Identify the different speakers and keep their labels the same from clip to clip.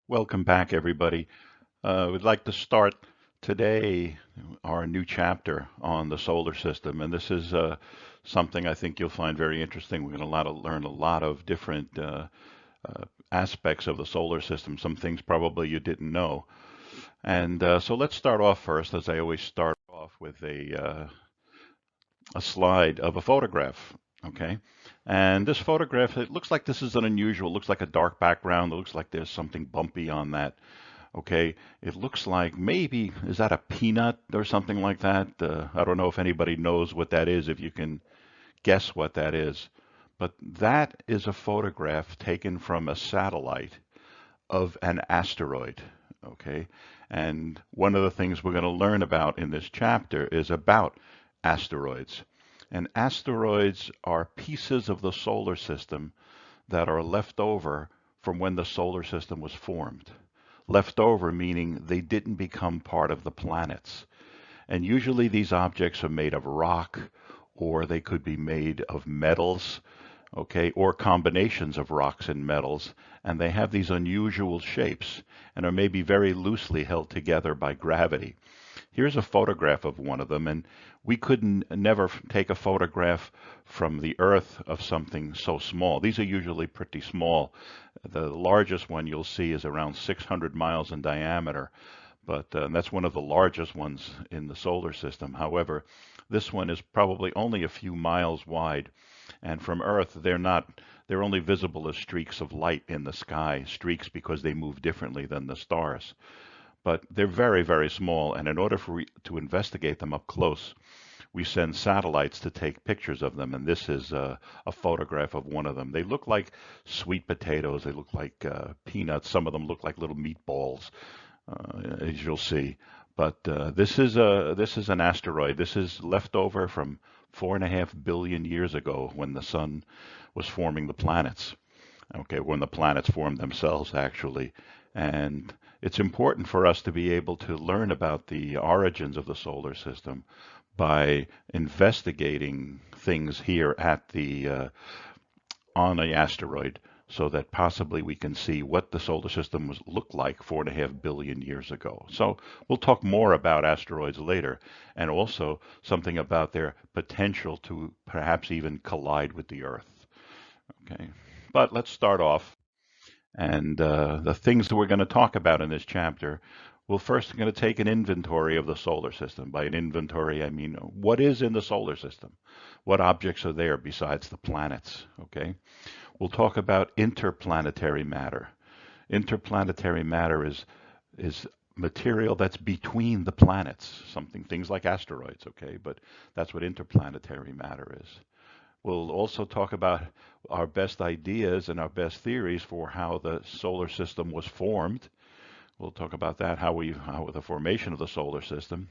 Speaker 1: Welcome back, everybody. We'd like to start today our new chapter on the solar system, and this is something I think you'll find very interesting. We're going to learn a lot of different aspects of the solar system, some things probably you didn't know. And so let's start off first, as I always start off with a slide of a photograph. Okay, and this photograph, it looks like this is an unusual, looks like a dark background. It looks like there's something bumpy on that. Okay, it looks like maybe, is that a peanut or something like that? I don't know if anybody knows what that is, if you can guess what that is. But that is a photograph taken from a satellite of an asteroid. Okay, and one of the things we're going to learn about in this chapter is about asteroids. And asteroids are pieces of the solar system that are left over from when the solar system was formed. Left over meaning they didn't become part of the planets. And usually these objects are made of rock, or they could be made of metals, okay, or combinations of rocks and metals, and they have these unusual shapes and are maybe very loosely held together by gravity. Here's a photograph of one of them, and we couldn't never take a photograph from the Earth of something so small. These are usually pretty small. The largest one you'll see is around 600 miles in diameter, but that's one of the largest ones in the solar system. However, this one is probably only a few miles wide, and from Earth, they're only visible as streaks of light in the sky, streaks because they move differently than the stars. But they're very, very small, and in order to investigate them up close, we send satellites to take pictures of them, and this is a photograph of one of them. They look like sweet potatoes. They look like peanuts. Some of them look like little meatballs, as you'll see. But this is an asteroid. This is left over from 4.5 billion years ago when the sun was forming the planets. Okay, when the planets formed themselves, actually. And it's important for us to be able to learn about the origins of the solar system by investigating things here at the on the asteroid so that possibly we can see what the solar system was looked like 4.5 billion years ago. So we'll talk more about asteroids later and also something about their potential to perhaps even collide with the Earth. Okay, but let's start off. And the things that we're going to talk about in this chapter, we're first going to take an inventory of the solar system. By an inventory, I mean what is in the solar system? What objects are there besides the planets? Okay. We'll talk about interplanetary matter. Interplanetary matter is material that's between the planets, something things like asteroids, okay? But that's what interplanetary matter is. We'll also talk about our best ideas and our best theories for how the solar system was formed. We'll talk about that, how the formation of the solar system.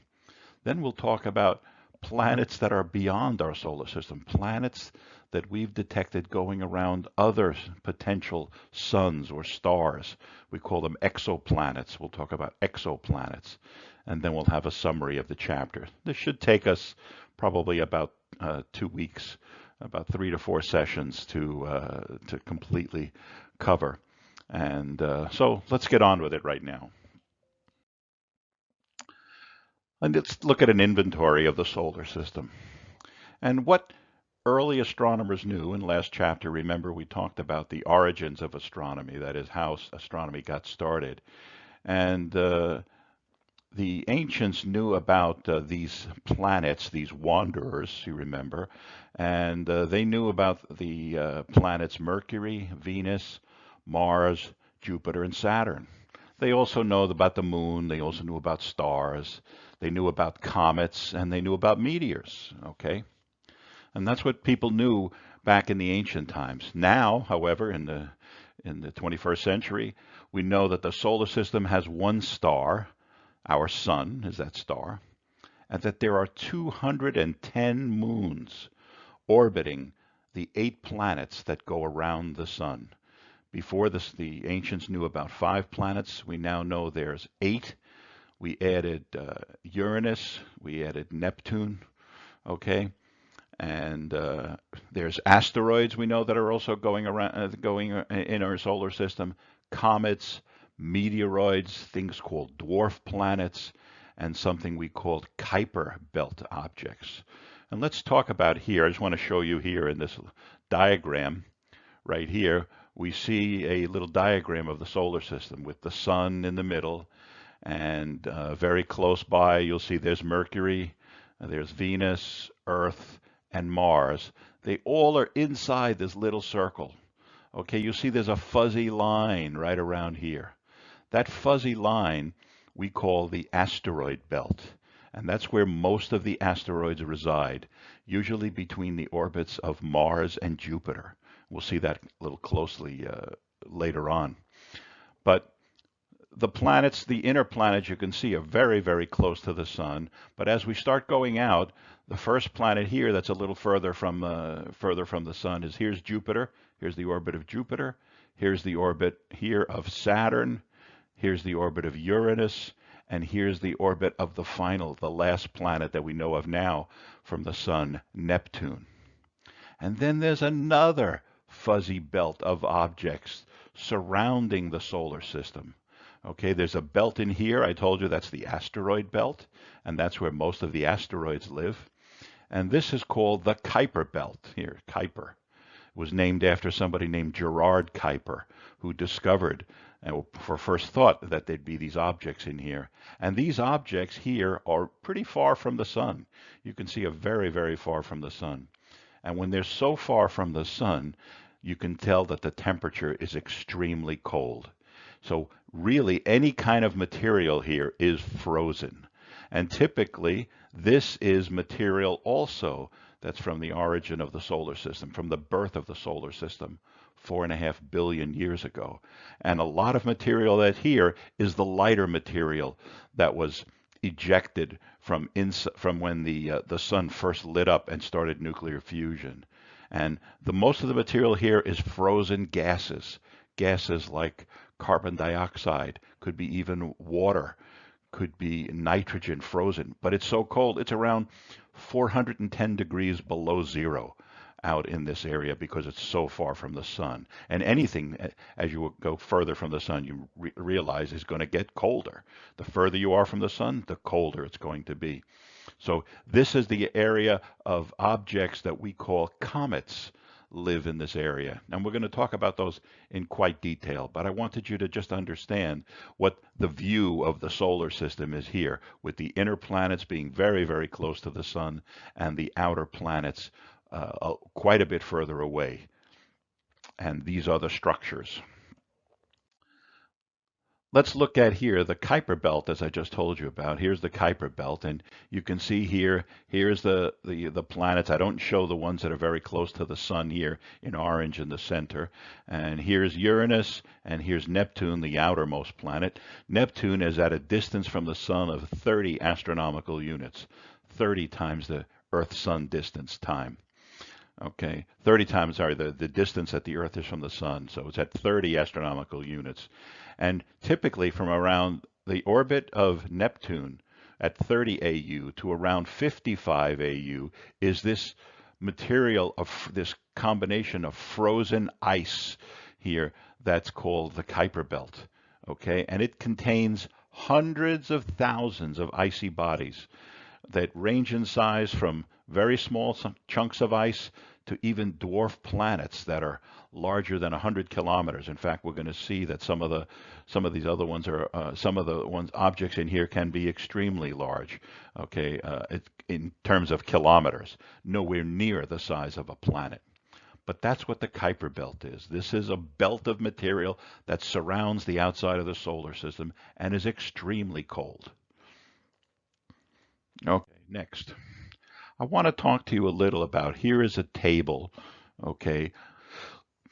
Speaker 1: Then we'll talk about planets that are beyond our solar system, planets that we've detected going around other potential suns or stars. We call them exoplanets. We'll talk about exoplanets. And then we'll have a summary of the chapter. This should take us probably about 2 weeks, about 3 to 4 sessions to completely cover. And so let's get on with it right now. And let's look at an inventory of the solar system. And what early astronomers knew in last chapter, remember we talked about the origins of astronomy, that is how astronomy got started. And the ancients knew about these planets, these wanderers, you remember, and they knew about the planets Mercury, Venus, Mars, Jupiter, and Saturn. They also know about the moon. They also knew about stars. They knew about comets, and they knew about meteors. Okay, and that's what people knew back in the ancient times. Now, however, in the 21st century, we know that the solar system has one star. Our sun is that star, and that there are 210 moons orbiting the 8 planets that go around the sun. Before this, the ancients knew about 5 planets. We now know there's 8. We added Uranus, we added Neptune, okay? And there's asteroids we know that are also going around, going in our solar system, comets, meteoroids, things called dwarf planets, and something we called Kuiper belt objects. And let's talk about here. I just want to show you here in this diagram right here. We see a little diagram of the solar system with the sun in the middle, and very close by you'll see there's Mercury, there's Venus, Earth, and Mars. They all are inside this little circle. Okay, you see there's a fuzzy line right around here. That fuzzy line we call the asteroid belt, and that's where most of the asteroids reside, usually between the orbits of Mars and Jupiter. We'll see that a little closely later on. But the planets, the inner planets you can see are very, very close to the sun. But as we start going out, the first planet here that's a little further from the sun is here's Jupiter. Here's the orbit of Jupiter. Here's the orbit here of Saturn. Here's the orbit of Uranus. And here's the orbit of the last planet that we know of now from the sun, Neptune. And then there's another fuzzy belt of objects surrounding the solar system. Okay, there's a belt in here. I told you that's the asteroid belt, and that's where most of the asteroids live. And this is called the Kuiper belt here, Kuiper. It was named after somebody named Gerard Kuiper, who discovered, for first thought, that there'd be these objects in here. And these objects here are pretty far from the sun. You can see are very, very far from the sun. And when they're so far from the sun, you can tell that the temperature is extremely cold. So really, any kind of material here is frozen. And typically, this is material also that's from the origin of the solar system, from the birth of the solar system 4.5 billion years ago. And a lot of material that here is the lighter material that was ejected from when the sun first lit up and started nuclear fusion. And most of the material here is frozen gases. Gases like carbon dioxide, could be even water, could be nitrogen frozen. But it's so cold, it's around 410 degrees below zero out in this area because it's so far from the sun. And anything, as you go further from the sun, you realize is going to get colder. The further you are from the sun, the colder it's going to be. So this is the area of objects that we call comets live in this area. And we're going to talk about those in quite detail, but I wanted you to just understand what the view of the solar system is here, with the inner planets being very, very close to the sun and the outer planets quite a bit further away. And these are the structures. Let's look at here the Kuiper belt, as I just told you about. Here's the Kuiper belt, and you can see here's the planets. I don't show the ones that are very close to the sun here in orange in the center. And here's Uranus, and here's Neptune, the outermost planet. Neptune is at a distance from the sun of 30 astronomical units, 30 times the Earth-Sun distance time. Okay, 30 times, sorry, the distance that the Earth is from the sun. So it's at 30 astronomical units. And typically from around the orbit of Neptune at 30 AU to around 55 AU is this material of this combination of frozen ice here that's called the Kuiper belt. Okay, and it contains hundreds of thousands of icy bodies that range in size from very small chunks of ice to even dwarf planets that are larger than 100 kilometers. In fact, we're going to see that some of these other ones are some of the objects in here can be extremely large. Okay, in terms of kilometers, nowhere near the size of a planet. But that's what the Kuiper belt is. This is a belt of material that surrounds the outside of the solar system and is extremely cold. Okay, next. I want to talk to you a little about, here is a table, okay,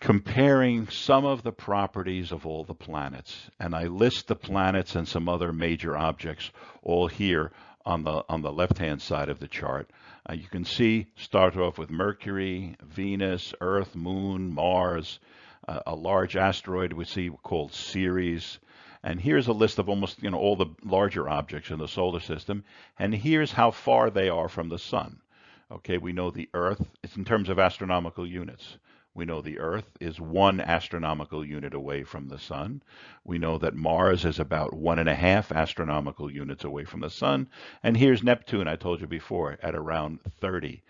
Speaker 1: comparing some of the properties of all the planets. And I list the planets and some other major objects all here on the left-hand side of the chart. You can see, start off with Mercury, Venus, Earth, Moon, Mars, a large asteroid we see called Ceres. And here's a list of almost, all the larger objects in the solar system. And here's how far they are from the sun. Okay, we know the Earth, it's in terms of astronomical units. We know the Earth is 1 astronomical unit away from the sun. We know that Mars is about 1.5 astronomical units away from the sun. And here's Neptune, I told you before, at around 30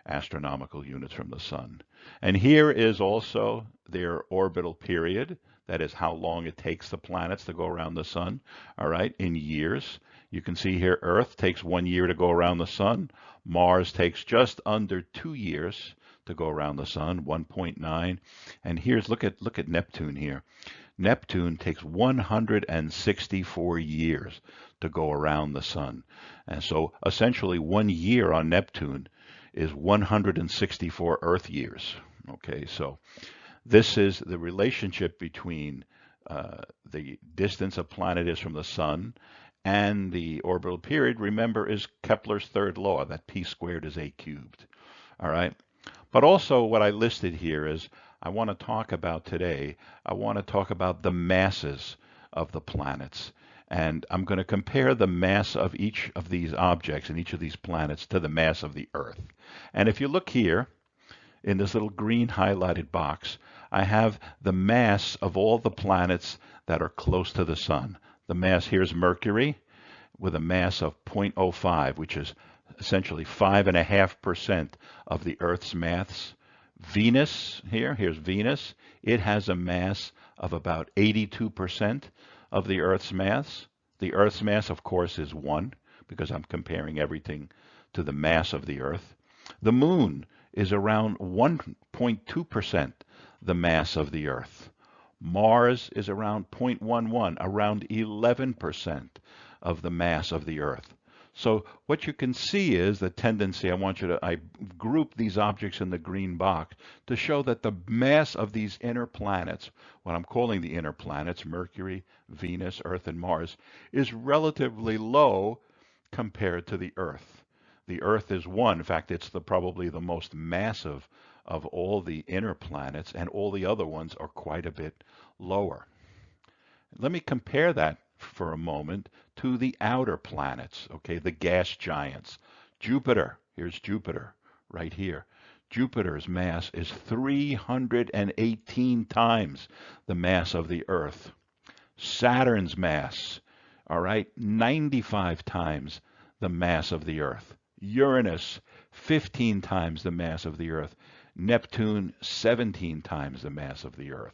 Speaker 1: astronomical units from the sun. And here is also their orbital period. That is how long it takes the planets to go around the sun, all right, in years. You can see here Earth takes 1 year to go around the sun. Mars takes just under 2 years to go around the sun, 1.9. And here's, look at Neptune here. Neptune takes 164 years to go around the sun. And so essentially 1 year on Neptune is 164 Earth years. Okay, so this is the relationship between the distance a planet is from the sun and the orbital period. Remember, is Kepler's third law, that p squared is a cubed. All right. But also what I listed here is I want to talk about today, I want to talk about the masses of the planets. And I'm going to compare the mass of each of these objects and each of these planets to the mass of the Earth. And if you look here, in this little green highlighted box, I have the mass of all the planets that are close to the sun. The mass here is Mercury with a mass of 0.05, which is essentially 5.5% of the Earth's mass. Venus here's Venus. It has a mass of about 82% of the Earth's mass. The Earth's mass, of course, is 1 because I'm comparing everything to the mass of the Earth. The Moon is around 1.2% the mass of the Earth. Mars is around 0.11, around 11% of the mass of the Earth. So what you can see is the tendency, I group these objects in the green box to show that the mass of these inner planets, what I'm calling the inner planets, Mercury, Venus, Earth, and Mars, is relatively low compared to the Earth. The Earth is 1. In fact, it's probably the most massive of all the inner planets, and all the other ones are quite a bit lower. Let me compare that for a moment to the outer planets, okay, the gas giants. Jupiter, here's Jupiter right here. Jupiter's mass is 318 times the mass of the Earth. Saturn's mass, all right, 95 times the mass of the Earth. Uranus, 15 times the mass of the Earth. Neptune, 17 times the mass of the Earth.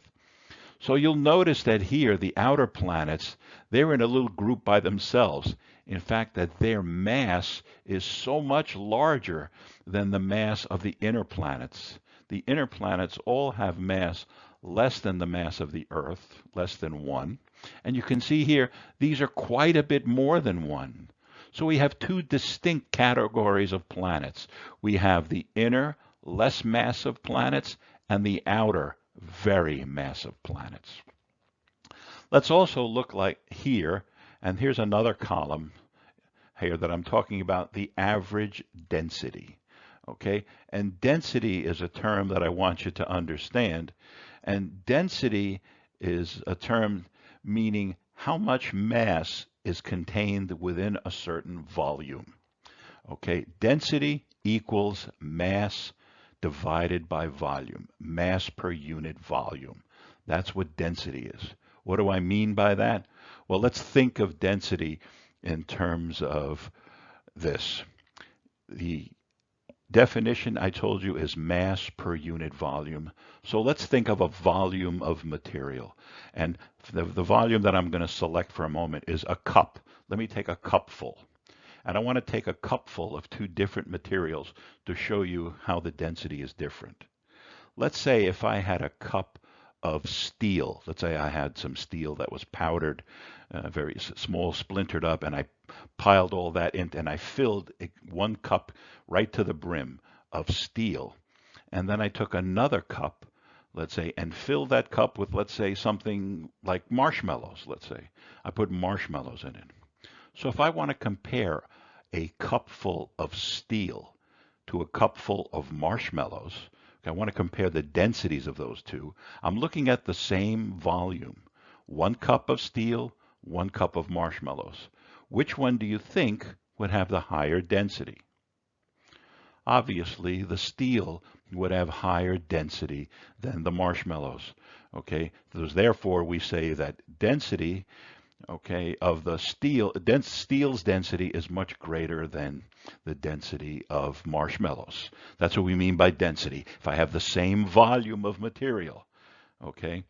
Speaker 1: So you'll notice that here, the outer planets, they're in a little group by themselves. In fact, that their mass is so much larger than the mass of the inner planets. The inner planets all have mass less than the mass of the Earth, less than 1. And you can see here, these are quite a bit more than 1. So we have two distinct categories of planets. We have the inner, less massive planets, and the outer, very massive planets. Let's also look like here, and here's another column here that I'm talking about, the average density. Okay, and density is a term that I want you to understand. And density is a term meaning how much mass is contained within a certain volume. Okay, density equals mass divided by volume, mass per unit volume. That's what density is. What do I mean by that? Well, let's think of density in terms of this. The definition I told you is mass per unit volume. So let's think of a volume of material. And the volume that I'm going to select for a moment is a cup. Let me take a cupful. And I want to take a cupful of two different materials to show you how the density is different. Let's say if I had a cup of steel, let's say I had some steel that was powdered, very small, splintered up, and I piled all that in, and I filled one cup right to the brim of steel. And then I took another cup, let's say, and filled that cup with, let's say, something like marshmallows, let's say. I put marshmallows in it. So if I want to compare a cupful of steel to a cupful of marshmallows, I want to compare the densities of those two. I'm looking at the same volume. 1 cup of steel, 1 cup of marshmallows. Which one do you think would have the higher density? obviously the steel would have higher density than the marshmallows. Okay, so therefore we say that density, okay, of the steel, steel's density is much greater than the density of marshmallows. That's what we mean by density. If I have the same volume of material, okay,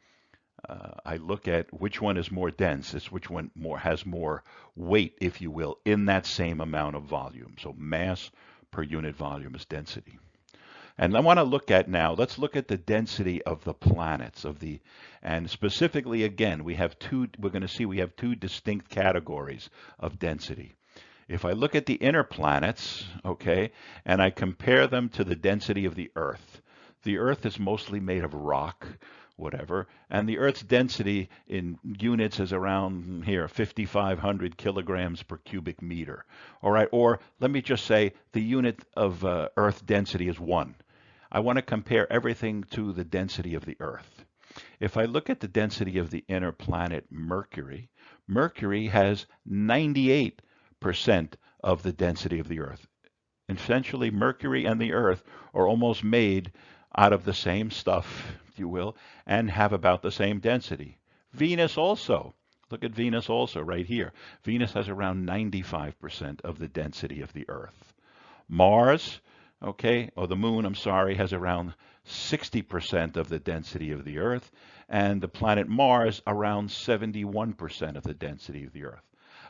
Speaker 1: I look at which one is more dense. It's which one more has more weight, if you will, in that same amount of volume. So mass per unit volume is density. And I want to look at now, let's look at the density of the planets and specifically again, we're going to see we have two distinct categories of density. If I look at the inner planets, okay, and I compare them to the density of the Earth is mostly made of rock, whatever, and the Earth's density in units is around here, 5,500 kilograms per cubic meter. All right, or let me just say the unit of Earth density is 1. I want to compare everything to the density of the Earth. If I look at the density of the inner planet Mercury, Mercury has 98% of the density of the Earth. Essentially, Mercury and the Earth are almost made out of the same stuff, if you will, and have about the same density. Venus also. Look at Venus also right here. Venus has around 95% of the density of the Earth. Mars, okay, or the moon, I'm sorry, has around 60% of the density of the Earth, and the planet Mars around 71% of the density of the Earth.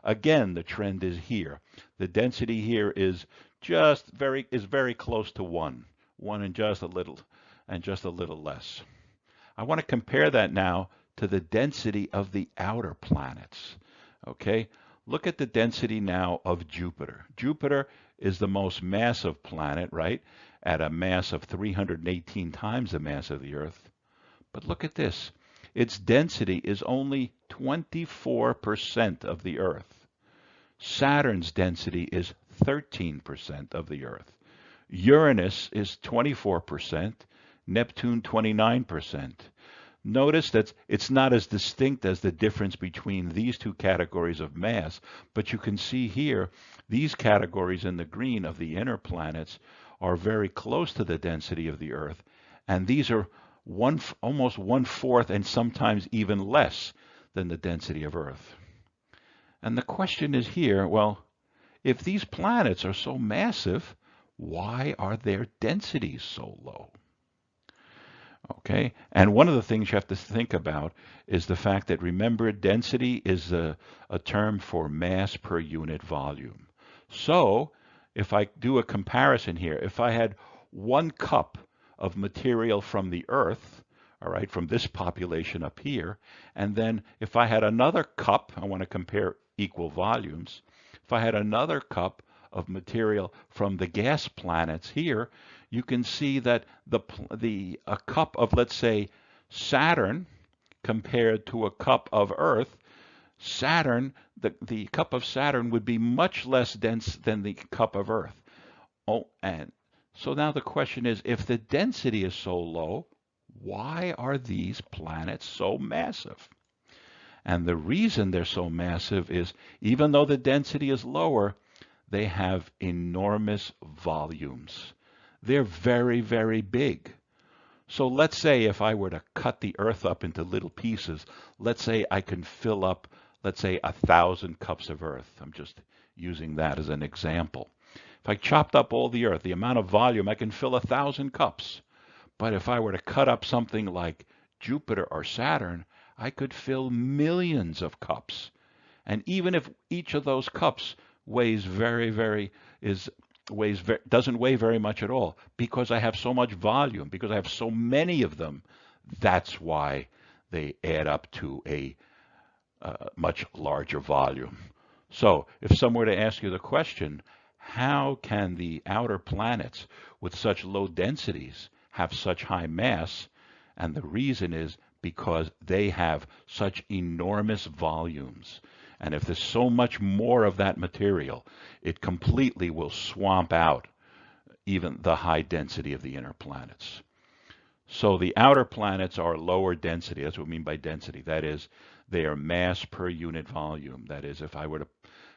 Speaker 1: Again, the trend is here. The density here is very close to 1 and just a little less. I want to compare that now to the density of the outer planets. Okay, look at the density now of Jupiter. Jupiter is the most massive planet, right? At a mass of 318 times the mass of the Earth. But look at this. Its density is only 24% of the Earth. Saturn's density is 13% of the Earth. Uranus is 24%, Neptune 29%. Notice that it's not as distinct as the difference between these two categories of mass, but you can see here, these categories in the green of the inner planets are very close to the density of the Earth, and these are almost 1/4 and sometimes even less than the density of Earth. And the question is here, well, if these planets are so massive, why are their densities so low? Okay, and one of the things you have to think about is the fact that, remember, density is a term for mass per unit volume. So if I do a comparison here, if I had 1 cup of material from the Earth, all right, from this population up here, and then if I had another cup, I want to compare equal volumes, if I had another cup of material from the gas planets here, you can see that a cup of, let's say, Saturn compared to a cup of Earth, the cup of Saturn would be much less dense than the cup of Earth. Oh, and so now the question is, if the density is so low, why are these planets so massive? And the reason they're so massive is, even though the density is lower, they have enormous volumes. They're very, very big. So let's say if I were to cut the Earth up into little pieces, let's say I can fill up, let's say, 1,000 cups of Earth. I'm just using that as an example. If I chopped up all the Earth, the amount of volume, I can fill 1,000 cups. But if I were to cut up something like Jupiter or Saturn, I could fill millions of cups. And even if each of those cups doesn't weigh very much at all, because I have so much volume, because I have so many of them, that's why they add up to a much larger volume. So if someone were to ask you the question, how can the outer planets with such low densities have such high mass? And the reason is because they have such enormous volumes. And if there's so much more of that material, it completely will swamp out even the high density of the inner planets. So the outer planets are lower density. That's what we mean by density. That is, they are mass per unit volume. That is, if I were to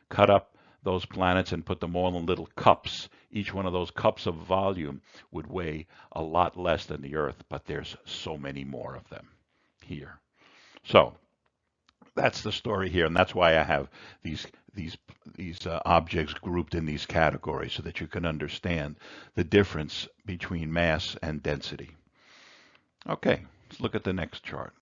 Speaker 1: cut up those planets and put them all in little cups. Each one of those cups of volume would weigh a lot less than the Earth, but there's so many more of them here. So that's the story here, and that's why I have these these these objects grouped in these categories so that you can understand the difference between mass and density. Okay, let's look at the next chart.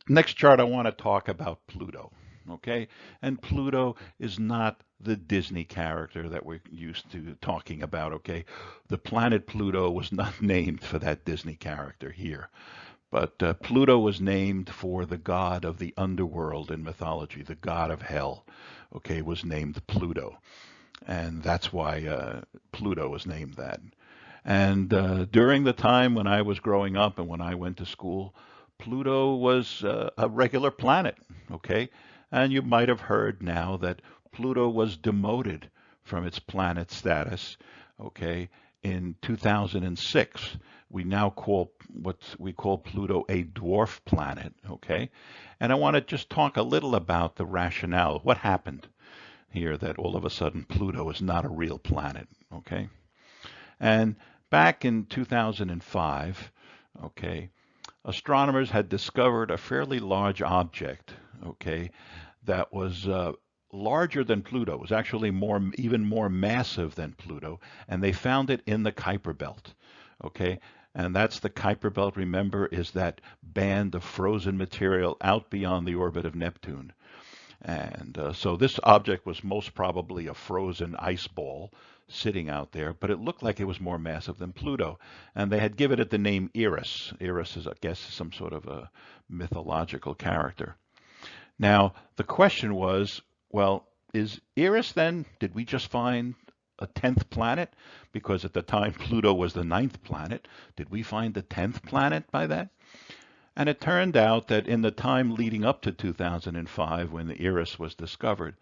Speaker 1: Next chart, I want to talk about Pluto. Okay, and Pluto is not the Disney character that we're used to talking about. Okay, the planet Pluto was not named for that Disney character here. But Pluto was named for the god of the underworld in mythology, the god of hell, okay, was named Pluto. And that's why Pluto was named that. And during the time when I was growing up and when I went to school, Pluto was a regular planet, okay? And you might have heard now that Pluto was demoted from its planet status, okay, in 2006. We now call what we call Pluto a dwarf planet, okay? And I want to just talk a little about the rationale. What happened here that all of a sudden Pluto is not a real planet, okay? And back in 2005, okay, astronomers had discovered a fairly large object, okay, that was larger than Pluto. It was actually even more massive than Pluto, and they found it in the Kuiper Belt, okay? And that's the Kuiper Belt, remember, is that band of frozen material out beyond the orbit of Neptune. And so this object was most probably a frozen ice ball sitting out there, but it looked like it was more massive than Pluto. And they had given it the name Eris. Eris is, I guess, some sort of a mythological character. Now, the question was, well, is Eris then, did we just find a 10th planet? Because at the time Pluto was the 9th planet. Did we find the 10th planet by that? And it turned out that in the time leading up to 2005, when the Eris was discovered,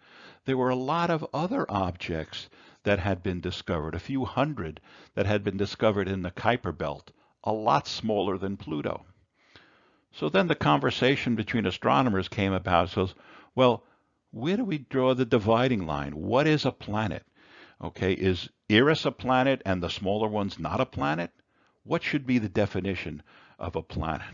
Speaker 1: there were a lot of other objects that had been discovered, a few hundred that had been discovered in the Kuiper Belt, a lot smaller than Pluto. So then the conversation between astronomers came about. So, well, where do we draw the dividing line? What is a planet? Okay, is Eris a planet and the smaller ones not a planet? What should be the definition of a planet?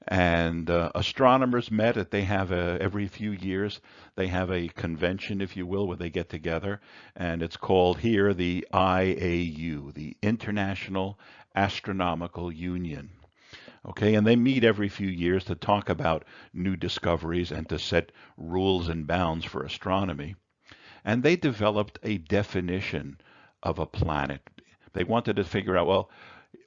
Speaker 1: And astronomers met. They have every few years they have a convention, if you will, where they get together, and it's called here the IAU, the International Astronomical Union. Okay, and they meet every few years to talk about new discoveries and to set rules and bounds for astronomy. And they developed a definition of a planet. They wanted to figure out, well,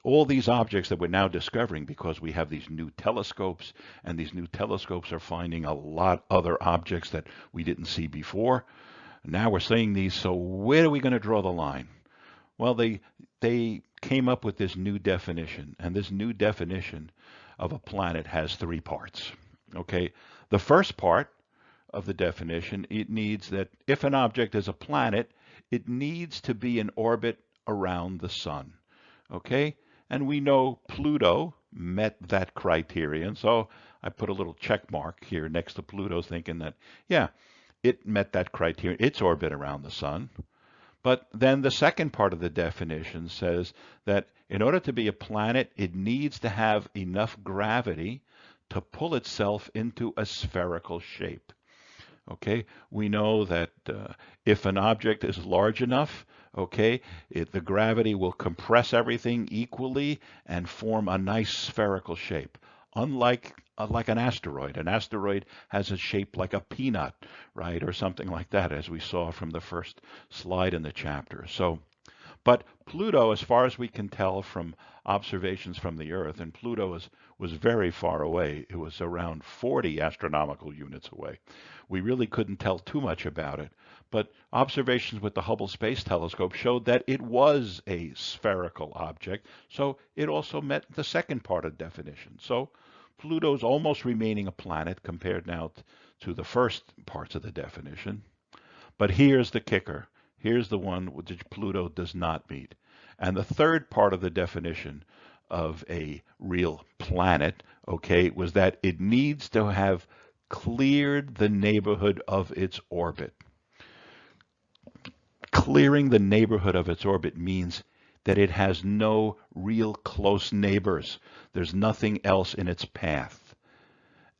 Speaker 1: all these objects that we're now discovering, because we have these new telescopes, and these new telescopes are finding a lot other objects that we didn't see before. Now we're seeing these, so where are we going to draw the line? Well, they came up with this new definition, and this new definition of a planet has three parts. Okay, the first part of the definition, it needs that if an object is a planet, it needs to be in orbit around the sun. Okay, and we know Pluto met that criterion, so I put a little check mark here next to Pluto, thinking that, yeah, it met that criterion, its orbit around the sun. But then the second part of the definition says that in order to be a planet, it needs to have enough gravity to pull itself into a spherical shape. Okay, we know that if an object is large enough, okay, the gravity will compress everything equally and form a nice spherical shape. Unlike like an asteroid has a shape like a peanut, right, or something like that, as we saw from the first slide in the chapter. So, but Pluto, as far as we can tell from observations from the Earth, and Pluto was very far away. It was around 40 astronomical units away. We really couldn't tell too much about it, but observations with the Hubble Space Telescope showed that it was a spherical object, so it also met the second part of definition. So Pluto's almost remaining a planet compared now to the first parts of the definition. But here's the kicker. Here's the one which Pluto does not meet. And the third part of the definition of a real planet, okay, was that it needs to have cleared the neighborhood of its orbit. clearing the neighborhood of its orbit means that it has no real close neighbors. There's nothing else in its path.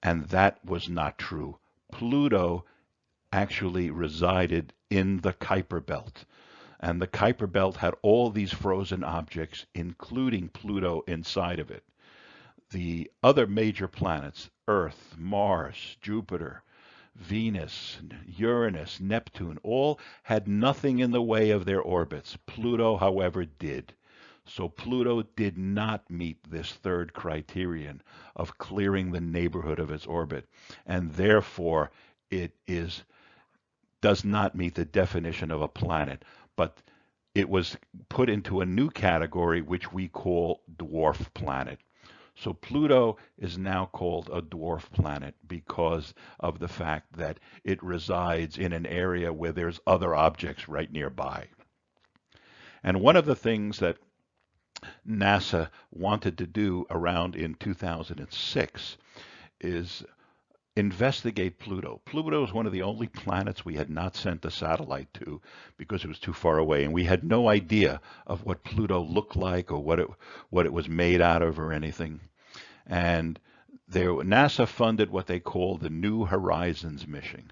Speaker 1: And that was not true. Pluto actually resided in the Kuiper Belt. And the Kuiper Belt had all these frozen objects, including Pluto inside of it. The other major planets, Earth, Mars, Jupiter, Venus, Uranus, Neptune, all had nothing in the way of their orbits. Pluto, however, did. So Pluto did not meet this third criterion of clearing the neighborhood of its orbit, and therefore it does not meet the definition of a planet, but it was put into a new category which we call dwarf planet. So Pluto is now called a dwarf planet because of the fact that it resides in an area where there's other objects right nearby. And one of the things that NASA wanted to do around in 2006 is investigate Pluto. Pluto is one of the only planets we had not sent a satellite to because it was too far away, and we had no idea of what Pluto looked like or what it was made out of or anything. And NASA funded what they call the New Horizons mission.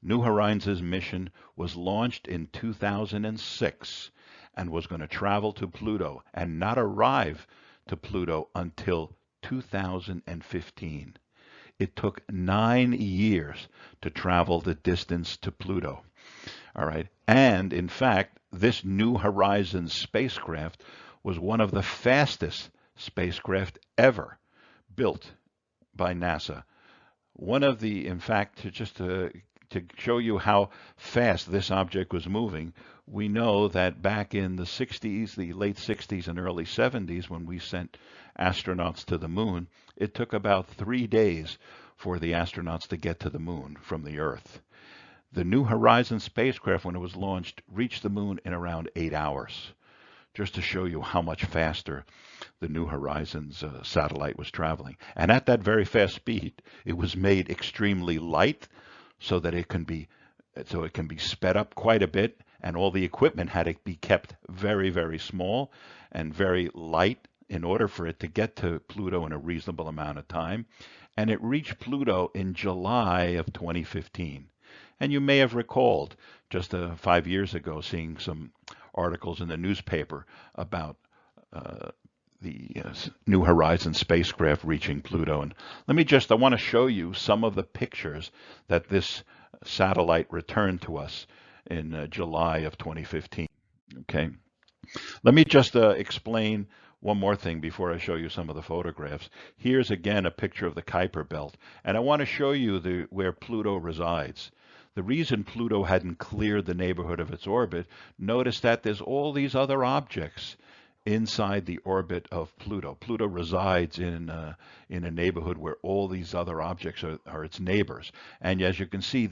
Speaker 1: New Horizons mission was launched in 2006 and was going to travel to Pluto and not arrive to Pluto until 2015. It took 9 years to travel the distance to Pluto. All right. And in fact, this New Horizons spacecraft was one of the fastest spacecraft ever built by NASA. One of the, in fact, to show you how fast this object was moving, we know that back in the 60s, the late 60s and early 70s, when we sent astronauts to the moon, it took about 3 days for the astronauts to get to the moon from the Earth. The New Horizons spacecraft, when it was launched, reached the moon in around 8 hours, just to show you how much faster the New Horizons satellite was traveling. And at that very fast speed, it was made extremely light so that it can be sped up quite a bit, and all the equipment had to be kept very, very small and very light in order for it to get to Pluto in a reasonable amount of time. And it reached Pluto in July of 2015. And you may have recalled just 5 years ago seeing some articles in the newspaper about the New Horizons spacecraft reaching Pluto. And I want to show you some of the pictures that this satellite returned to us in July of 2015. Okay. Let me just explain one more thing before I show you some of the photographs. Here's again a picture of the Kuiper Belt, and I want to show you where Pluto resides. The reason Pluto hadn't cleared the neighborhood of its orbit, notice that there's all these other objects inside the orbit of Pluto. Pluto resides in a neighborhood where all these other objects are its neighbors. And as you can see,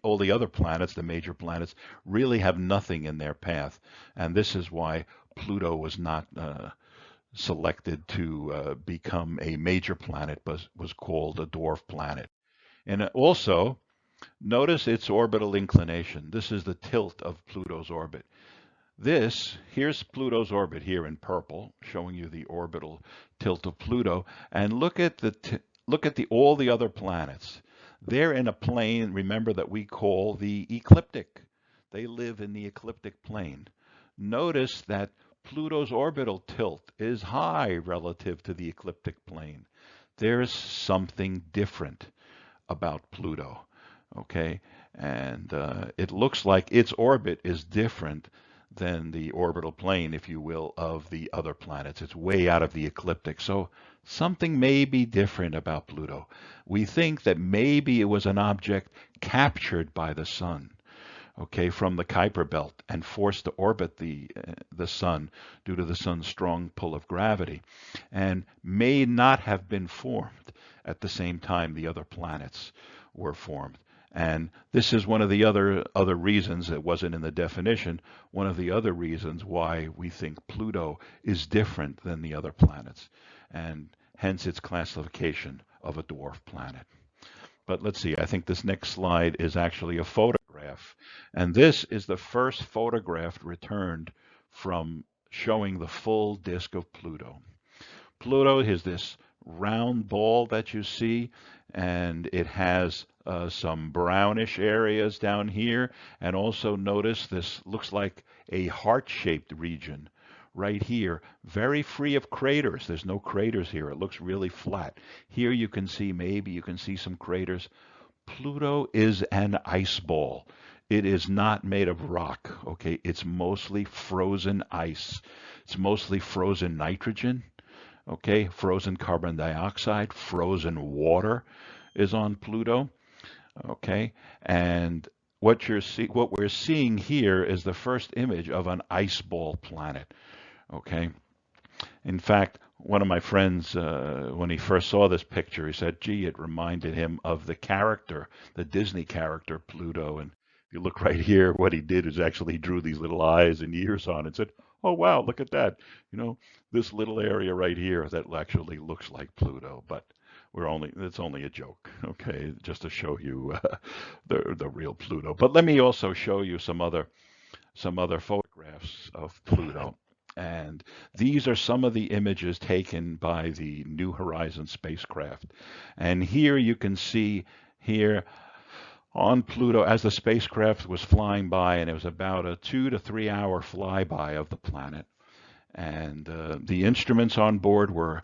Speaker 1: all the other planets, the major planets, really have nothing in their path. And this is why Pluto was not selected to become a major planet, but was called a dwarf planet. And also, notice its orbital inclination. This is the tilt of Pluto's orbit. Here's Pluto's orbit here in purple, showing you the orbital tilt of Pluto. And look at all the other planets. They're in a plane, remember, that we call the ecliptic. They live in the ecliptic plane. Notice that Pluto's orbital tilt is high relative to the ecliptic plane. There's something different about Pluto, okay? And it looks like its orbit is different than the orbital plane, if you will, of the other planets. It's way out of the ecliptic. So something may be different about Pluto. We think that maybe it was an object captured by the sun, okay, from the Kuiper Belt and forced to orbit the sun due to the sun's strong pull of gravity, and may not have been formed at the same time the other planets were formed. And this is one of the other reasons, it wasn't in the definition, one of the other reasons why we think Pluto is different than the other planets, and hence its classification of a dwarf planet. But let's see, I think this next slide is actually a photograph photograph. And this is the first photograph returned from showing the full disk of Pluto. Pluto is this round ball that you see, and it has some brownish areas down here. And also notice this looks like a heart-shaped region right here, very free of craters. There's no craters here. It looks really flat. Here you can see, maybe you can see some craters. Pluto is an ice ball. It is not made of rock, okay? It's mostly frozen ice. It's mostly frozen nitrogen, okay? Frozen carbon dioxide, frozen water is on Pluto, okay? And what we're seeing here is the first image of an ice ball planet, okay? In fact, one of my friends, when he first saw this picture, he said, gee, it reminded him of the character, the Disney character, Pluto. And if you look right here, what he did is actually he drew these little eyes and ears on it and said, oh, wow, look at that. You know, this little area right here that actually looks like Pluto. But it's only a joke, okay, just to show you the real Pluto. But let me also show you some other photographs of Pluto. And these are some of the images taken by the New Horizons spacecraft. And here you can see here on Pluto as the spacecraft was flying by, and it was about a 2 to 3 hour flyby of the planet. And the instruments on board were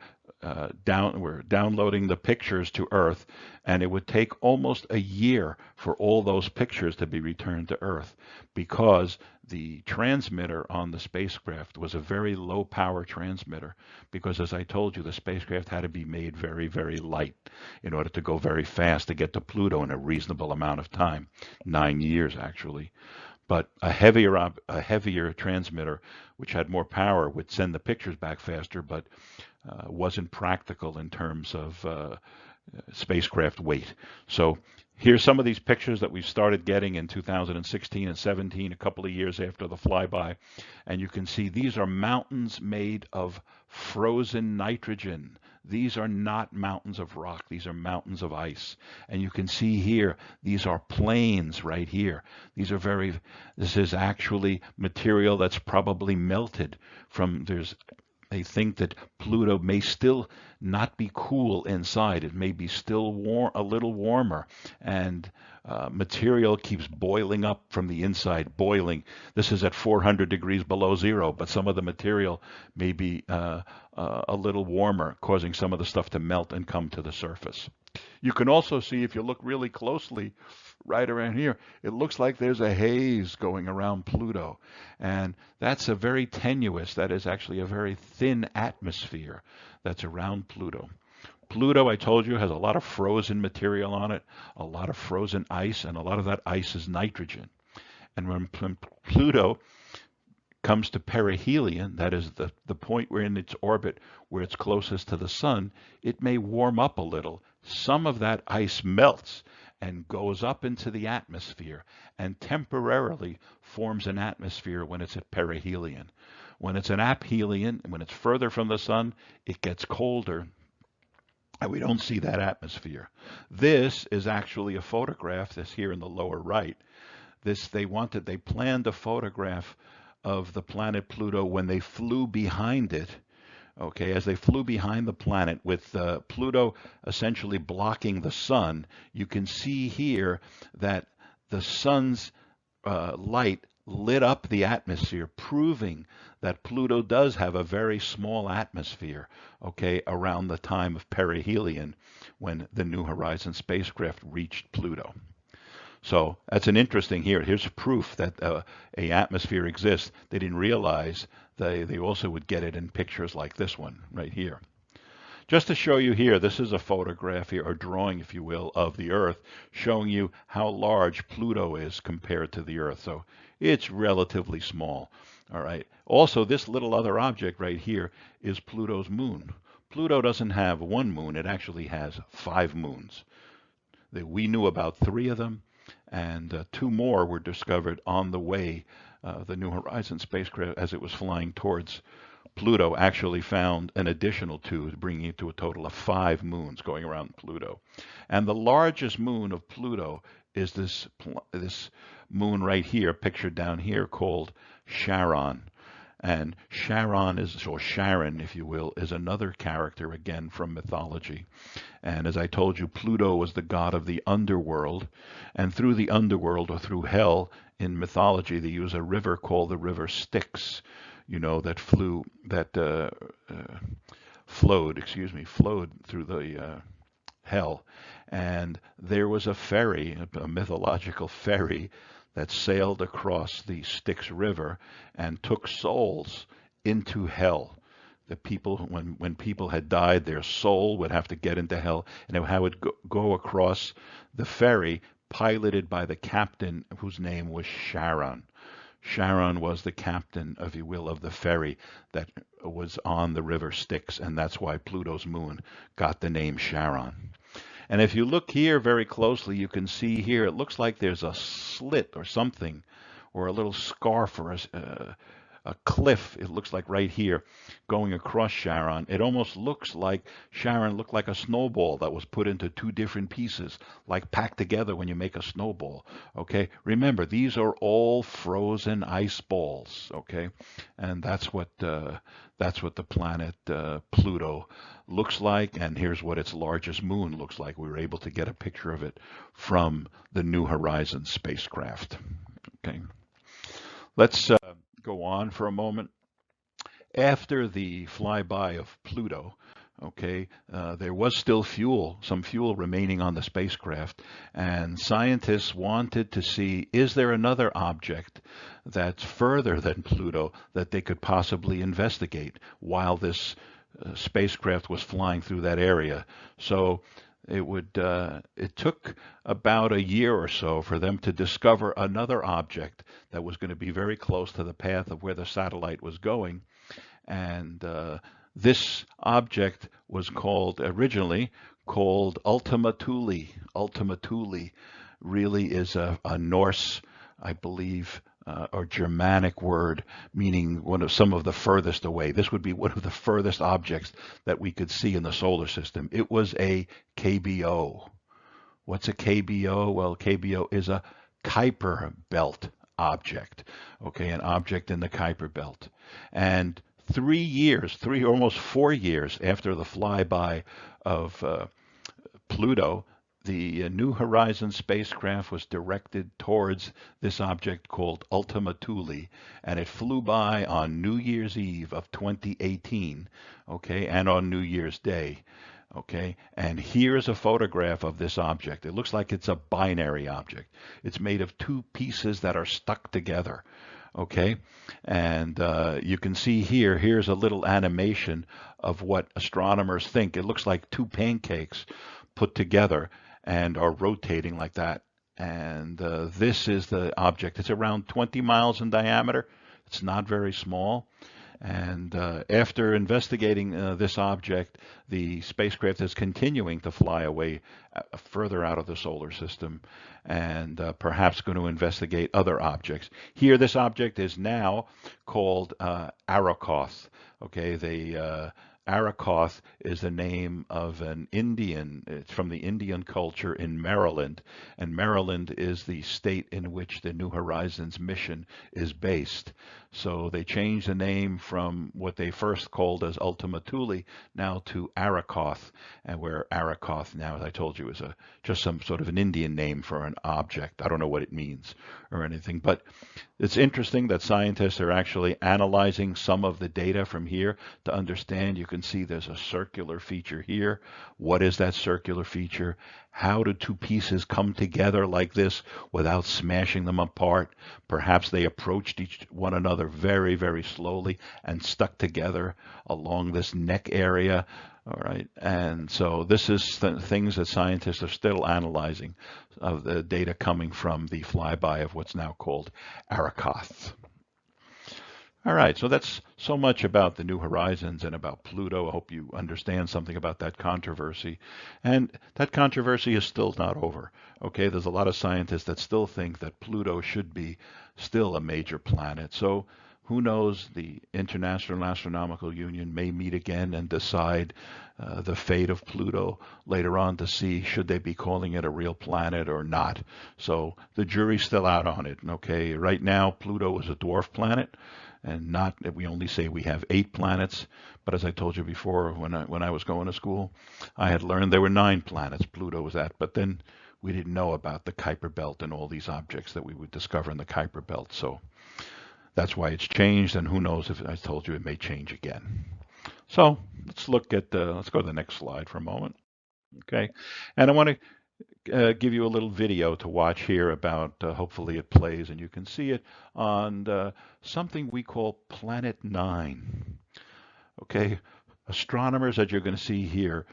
Speaker 1: downloading the pictures to Earth, and it would take almost a year for all those pictures to be returned to Earth, because the transmitter on the spacecraft was a very low power transmitter, because as I told you, the spacecraft had to be made very, very light in order to go very fast to get to Pluto in a reasonable amount of time, 9 years actually. But a heavier transmitter, which had more power, would send the pictures back faster, but wasn't practical in terms of spacecraft weight. So here's some of these pictures that we started getting in 2016 and 17, a couple of years after the flyby. And you can see these are mountains made of frozen nitrogen. These are not mountains of rock. These are mountains of ice. And you can see here, these are plains right here. This is actually material that's probably melted they think that Pluto may still not be cool inside. It may be still warm, a little warmer, and material keeps boiling up from the inside, boiling. This is at 400 degrees below zero, but some of the material may be a little warmer, causing some of the stuff to melt and come to the surface. You can also see, if you look really closely, right around here, it looks like there's a haze going around Pluto. And that's that is actually a very thin atmosphere that's around Pluto. Pluto, I told you, has a lot of frozen material on it, a lot of frozen ice, and a lot of that ice is nitrogen. And when Pluto comes to perihelion, that is the point where in its orbit where it's closest to the sun, it may warm up a little. Some of that ice melts and goes up into the atmosphere and temporarily forms an atmosphere when it's at perihelion. When it's an aphelion, when it's further from the sun, it gets colder and we don't see that atmosphere. This is actually a photograph that's here in the lower right. They planned a photograph of the planet Pluto when they flew behind it. Okay, as they flew behind the planet with Pluto essentially blocking the sun, you can see here that the sun's light lit up the atmosphere, proving that Pluto does have a very small atmosphere, okay, around the time of perihelion when the New Horizons spacecraft reached Pluto. So that's an interesting here. Here's proof that a atmosphere exists. They didn't realize they also would get it in pictures like this one right here. Just to show you here, this is a photograph here, or drawing, if you will, of the Earth, showing you how large Pluto is compared to the Earth. So it's relatively small. All right. Also, this little other object right here is Pluto's moon. Pluto doesn't have one moon. It actually has 5 moons. We knew about 3 of them, and 2 more were discovered on the way, the New Horizons spacecraft, as it was flying towards Pluto actually found an additional two, bringing it to a total of 5 moons going around Pluto. And the largest moon of Pluto is this moon right here, pictured down here, called Charon. And Charon is, or Charon, if you will, is another character again from mythology. And as I told you, Pluto was the god of the underworld. And through the underworld, or through hell, in mythology, they use a river called the river Styx, flowed through the hell. And there was a ferry, a mythological ferry, that sailed across the Styx River and took souls into hell. The people, when people had died, their soul would have to get into hell, and it would go across the ferry, piloted by the captain, whose name was Charon. Charon was the captain, if you will, of the ferry that was on the river Styx, and that's why Pluto's moon got the name Charon. And if you look here very closely, you can see here, it looks like there's a slit or something, or a little scarf, or a cliff, it looks like right here, going across Charon. It almost looks like Charon looked like a snowball that was put into two different pieces, like packed together when you make a snowball. Okay, remember, these are all frozen ice balls. Okay, and that's what the planet Pluto looks like, and here's what its largest moon looks like. We were able to get a picture of it from the New Horizons spacecraft. Okay, let's go on for a moment. After the flyby of Pluto, okay, there was still some fuel remaining on the spacecraft, and scientists wanted to see, is there another object that's further than Pluto that they could possibly investigate while this spacecraft was flying through that area. So it took about a year or so for them to discover another object that was going to be very close to the path of where the satellite was going. And this object was originally called Ultima Thule. Ultima Thule really is a Norse, I believe, or Germanic word, meaning some of the furthest away. This would be one of the furthest objects that we could see in the solar system. It was a KBO. What's a KBO? Well, KBO is a Kuiper belt object. Okay, an object in the Kuiper belt. And 3 years, almost 4 years after the flyby of Pluto, the New Horizons spacecraft was directed towards this object called Ultima Thule, and it flew by on New Year's Eve of 2018, okay, and on New Year's Day, okay. And here's a photograph of this object. It looks like it's a binary object. It's made of two pieces that are stuck together, okay. And you can see here's a little animation of what astronomers think. It looks like two pancakes put together and are rotating like that. And this is the object. It's around 20 miles in diameter. It's not very small. And after investigating this object, the spacecraft is continuing to fly away further out of the solar system, and perhaps going to investigate other objects. Here, this object is now called Arrokoth. Okay, Arrokoth is the name of an Indian. It's from the Indian culture in Maryland, and Maryland is the state in which the New Horizons mission is based. So they changed the name from what they first called as Ultima Thule now to Arrokoth, and where Arrokoth now, as I told you, is just some sort of an Indian name for an object. I don't know what it means or anything, but it's interesting that scientists are actually analyzing some of the data from here to understand. You can see there's a circular feature here. What is that circular feature? How do two pieces come together like this without smashing them apart? Perhaps they approached one another very, very slowly and stuck together along this neck area. All right, and so this is things that scientists are still analyzing of the data coming from the flyby of what's now called Arrokoth. All right, so that's so much about the New Horizons and about Pluto. I hope you understand something about that controversy. And that controversy is still not over. Okay, there's a lot of scientists that still think that Pluto should be still a major planet. So Who knows? The International Astronomical Union may meet again and decide the fate of Pluto later on to see should they be calling it a real planet or not. So the jury's still out on it. Okay, right now Pluto is a dwarf planet, and not we only say we have 8 planets. But as I told you before, when I was going to school, I had learned there were 9 planets. Pluto was that, but then we didn't know about the Kuiper Belt and all these objects that we would discover in the Kuiper Belt. So that's why it's changed, and who knows if I told you it may change again. So let's look at let's go to the next slide for a moment. Okay, and I want to give you a little video to watch here about. Hopefully it plays and you can see it on something we call Planet 9. Okay, astronomers that you're going to see here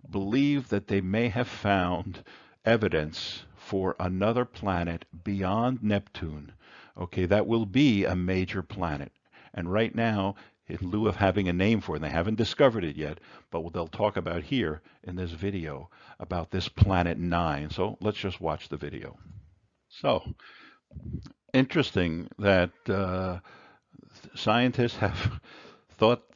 Speaker 1: believe that they may have found evidence for another planet beyond Neptune. Okay, that will be a major planet. And right now, in lieu of having a name for it, they haven't discovered it yet, but what they'll talk about here in this video about this Planet 9. So let's just watch the video. So, interesting that scientists have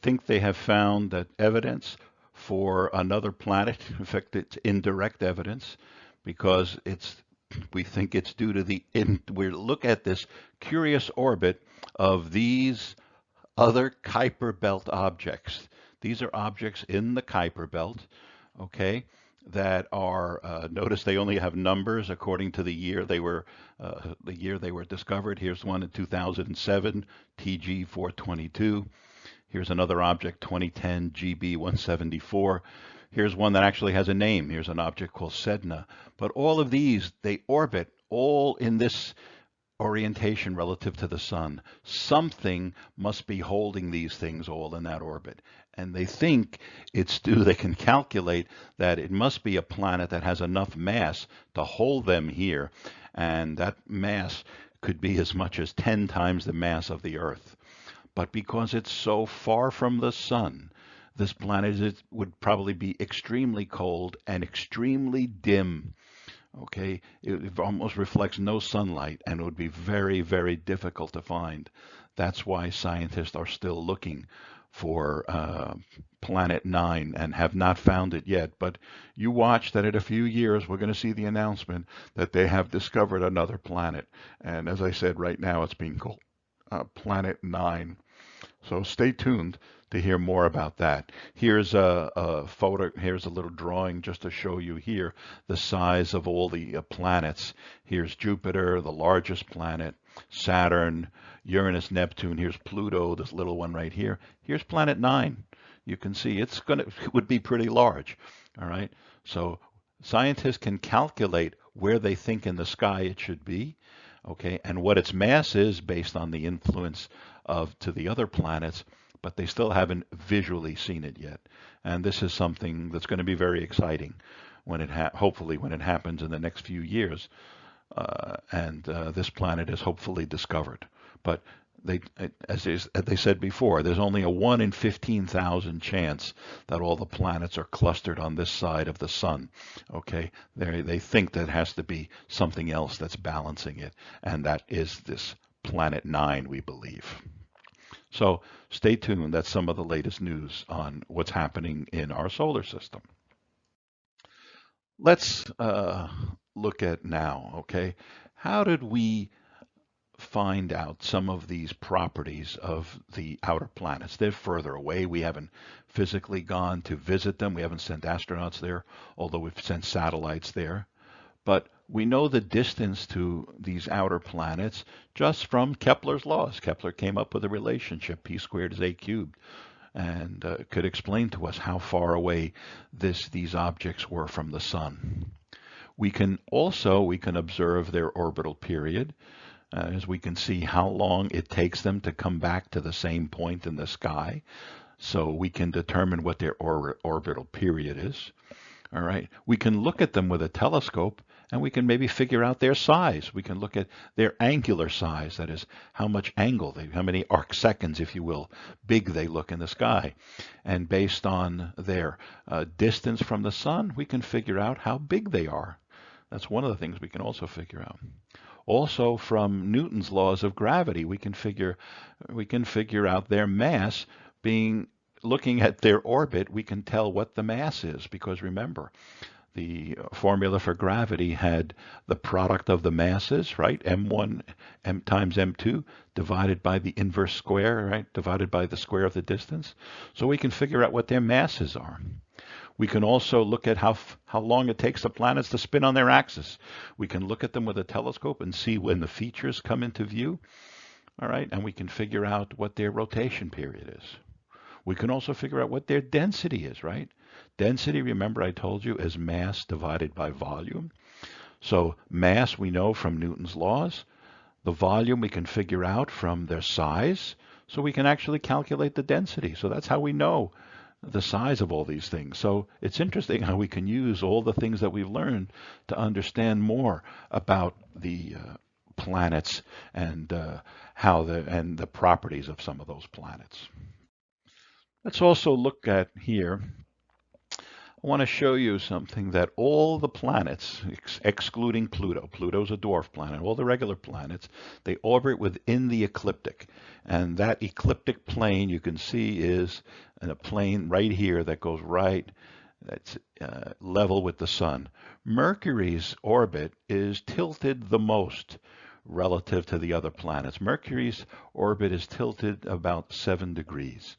Speaker 1: think they have found that evidence for another planet. In fact, it's indirect evidence because we think it's due to we look at this curious orbit of these other Kuiper Belt objects. These are objects in the Kuiper Belt, okay, that are, notice they only have numbers according to the year they were discovered. Here's one in 2007, TG 422. Here's another object, 2010, GB 174. Here's one that actually has a name. Here's an object called Sedna. But all of these, they orbit all in this orientation relative to the sun. Something must be holding these things all in that orbit. And they think they can calculate that it must be a planet that has enough mass to hold them here. And that mass could be as much as 10 times the mass of the Earth. But because it's so far from the sun, this planet would probably be extremely cold and extremely dim. Okay, it almost reflects no sunlight, and it would be very, very difficult to find. That's why scientists are still looking for Planet 9 and have not found it yet. But you watch that in a few years, we're going to see the announcement that they have discovered another planet. And as I said, right now it's being called Planet 9. So stay tuned to hear more about that. Here's a photo, here's a little drawing just to show you here the size of all the planets. Here's Jupiter, the largest planet, Saturn, Uranus, Neptune. Here's Pluto, this little one right here. Here's Planet 9. You can see it would be pretty large. All right. So scientists can calculate where they think in the sky it should be. Okay, and what its mass is based on the influence to the other planets, but they still haven't visually seen it yet. And this is something that's going to be very exciting when hopefully when it happens in the next few years, and this planet is hopefully discovered. But as they said before, there's only a 1 in 15,000 chance that all the planets are clustered on this side of the sun. Okay, they think that has to be something else that's balancing it, and that is this Planet 9, we believe. So stay tuned. That's some of the latest news on what's happening in our solar system. Let's look at now, okay, how did we find out some of these properties of the outer planets? They're further away. We haven't physically gone to visit them. We haven't sent astronauts there, although we've sent satellites there. But we know the distance to these outer planets just from Kepler's laws. Kepler came up with a relationship, p squared is a cubed, and could explain to us how far away these objects were from the sun. We can observe their orbital period, as we can see how long it takes them to come back to the same point in the sky. So we can determine what their orbital period is. All right. We can look at them with a telescope, and we can maybe figure out their size. We can look at their angular size, that is, how much angle how many arc seconds, if you will, big they look in the sky. And based on their distance from the sun, we can figure out how big they are. That's one of the things we can also figure out. Also from Newton's laws of gravity, we can figure out their mass being looking at their orbit, we can tell what the mass is because remember, the formula for gravity had the product of the masses, right? M1 m times m2 divided by the inverse square, right? Divided by the square of the distance. So we can figure out what their masses are. We can also look at how long it takes the planets to spin on their axis. We can look at them with a telescope and see when the features come into view, all right? And we can figure out what their rotation period is. We can also figure out what their density is, right? Density, remember I told you, is mass divided by volume. So mass we know from Newton's laws. The volume we can figure out from their size. So we can actually calculate the density. So that's how we know the size of all these things. So it's interesting how we can use all the things that we've learned to understand more about the planets and the properties of some of those planets. Let's also look at here. I want to show you something that all the planets, excluding Pluto, Pluto's a dwarf planet, all the regular planets, they orbit within the ecliptic. And that ecliptic plane you can see is a plane right here that goes that's level with the sun. Mercury's orbit is tilted the most relative to the other planets. Mercury's orbit is tilted about 7 degrees.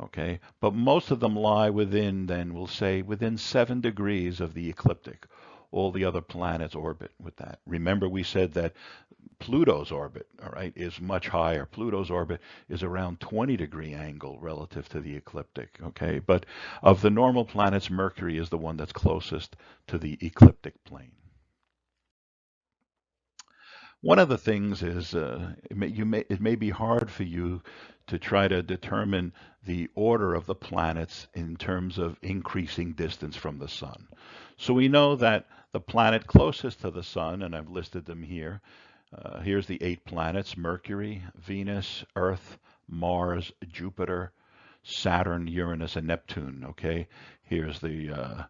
Speaker 1: Okay, but most of them lie within, then we'll say, within 7 degrees of the ecliptic. All the other planets orbit with that. Remember we said that Pluto's orbit, all right, is much higher. Pluto's orbit is around 20-degree angle relative to the ecliptic, okay? But of the normal planets, Mercury is the one that's closest to the ecliptic plane. One of the things is it may be hard for you to try to determine the order of the planets in terms of increasing distance from the sun. So we know that the planet closest to the sun, and I've listed them here, here's the 8 planets: Mercury, Venus, Earth, Mars, Jupiter, Saturn, Uranus, and Neptune. Okay, here's the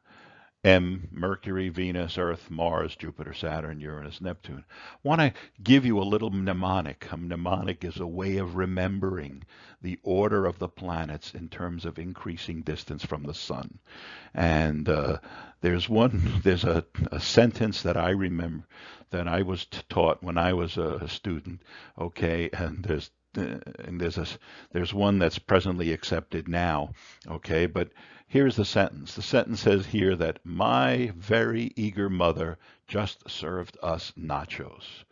Speaker 1: Mercury, Venus, Earth, Mars, Jupiter, Saturn, Uranus, Neptune. I want to give you a little mnemonic. A mnemonic is a way of remembering the order of the planets in terms of increasing distance from the sun. And there's a sentence that I remember that I was taught when I was a student. Okay, and there's one that's presently accepted now. Okay, but here's the sentence. The sentence says here that my very eager mother just served us nachos.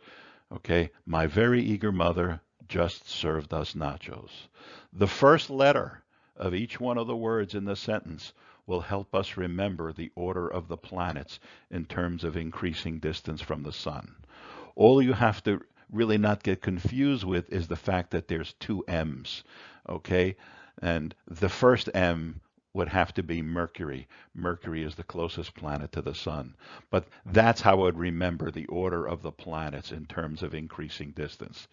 Speaker 1: Okay, my very eager mother just served us nachos. The first letter of each one of the words in the sentence will help us remember the order of the planets in terms of increasing distance from the sun. All you have to really not get confused with is the fact that there's 2 M's, okay? And the first M would have to be Mercury. Mercury is the closest planet to the sun. But that's how I would remember the order of the planets in terms of increasing distance.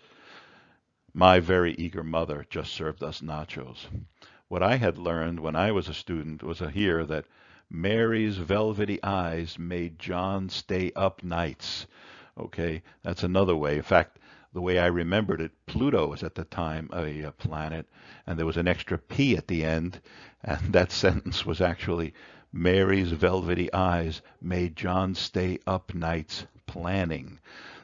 Speaker 1: My very eager mother just served us nachos. What I had learned when I was a student was here that Mary's velvety eyes made John stay up nights. Okay, that's another way. In fact, the way I remembered it, Pluto was at the time a planet, and there was an extra P at the end, and that sentence was actually Mary's velvety eyes made John stay up nights planning.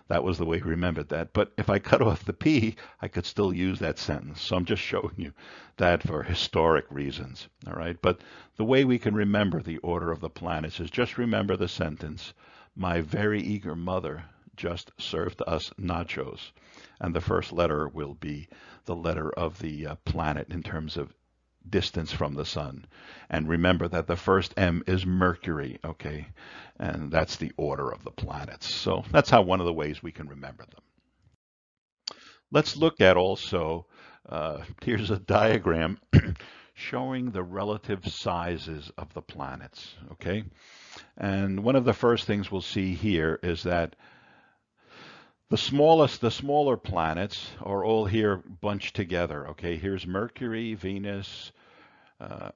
Speaker 1: That was the way he remembered that. But if I cut off the P, I could still use that sentence. So I'm just showing you that for historic reasons. All right. But the way we can remember the order of the planets is just remember the sentence, my very eager mother just served us nachos. And the first letter will be the letter of the planet in terms of distance from the sun. And remember that the first M is Mercury, okay? And that's the order of the planets. So that's how one of the ways we can remember them. Let's look at also, here's a diagram showing the relative sizes of the planets, okay? And one of the first things we'll see here is that the smaller planets are all here bunched together, okay? Here's Mercury, Venus,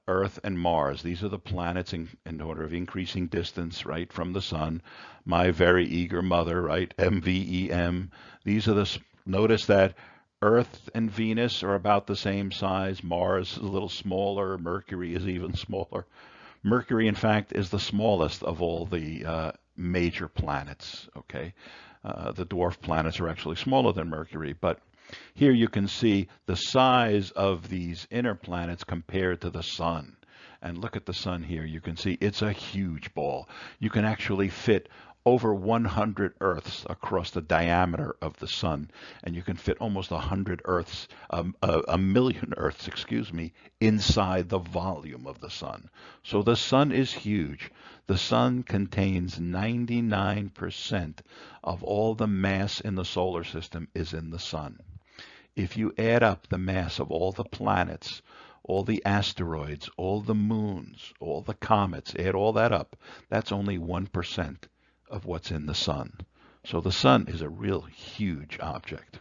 Speaker 1: Earth and Mars. These are the planets in order of increasing distance, right, from the sun. My very eager mother, right, MVEM. These are notice that Earth and Venus are about the same size. Mars is a little smaller. Mercury is even smaller. Mercury, in fact, is the smallest of all the major planets, okay? The dwarf planets are actually smaller than Mercury, but here you can see the size of these inner planets compared to the sun. And look at the sun here. You can see it's a huge ball. You can actually fit over 100 Earths across the diameter of the sun, and you can fit almost 100 Earths, a million Earths, excuse me, inside the volume of the sun. So the sun is huge. The sun contains 99% of all the mass in the solar system is in the sun. If you add up the mass of all the planets, all the asteroids, all the moons, all the comets, add all that up, that's only 1% of what's in the sun. So the sun is a real huge object.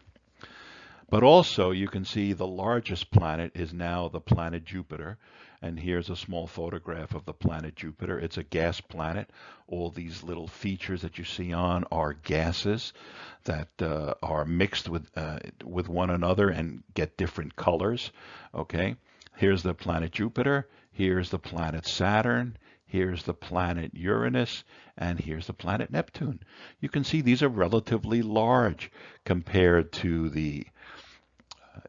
Speaker 1: But also you can see the largest planet is now the planet Jupiter. And here's a small photograph of the planet Jupiter. It's a gas planet. All these little features that you see on are gases that are mixed with one another and get different colors. Okay, here's the planet Jupiter. Here's the planet Saturn. Here's the planet Uranus, and here's the planet Neptune. You can see these are relatively large compared to the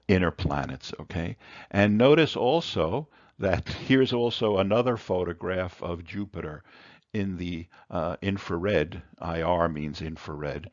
Speaker 1: inner planets, okay? And notice also that here's also another photograph of Jupiter in the infrared. IR means infrared.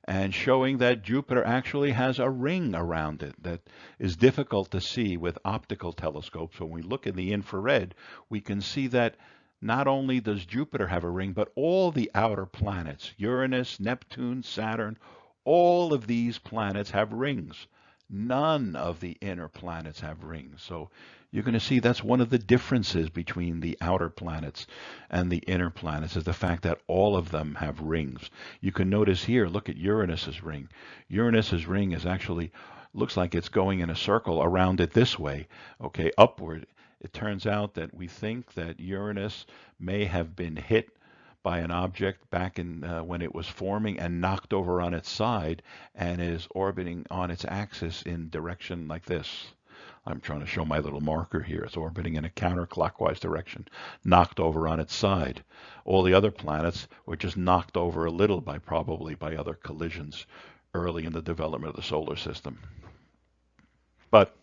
Speaker 1: And showing that Jupiter actually has a ring around it that is difficult to see with optical telescopes. When we look in the infrared, we can see that not only does Jupiter have a ring, but all the outer planets, Uranus, Neptune, Saturn, all of these planets have rings. None of the inner planets have rings. So you're going to see that's one of the differences between the outer planets and the inner planets is the fact that all of them have rings. You can notice here, look at Uranus's ring. Uranus's ring is actually, looks like it's going in a circle around it this way, okay, upward. It turns out that we think that Uranus may have been hit by an object back in when it was forming and knocked over on its side and is orbiting on its axis in direction like this. I'm trying to show my little marker here. It's orbiting in a counterclockwise direction, knocked over on its side. All the other planets were just knocked over a little probably by other collisions early in the development of the solar system. But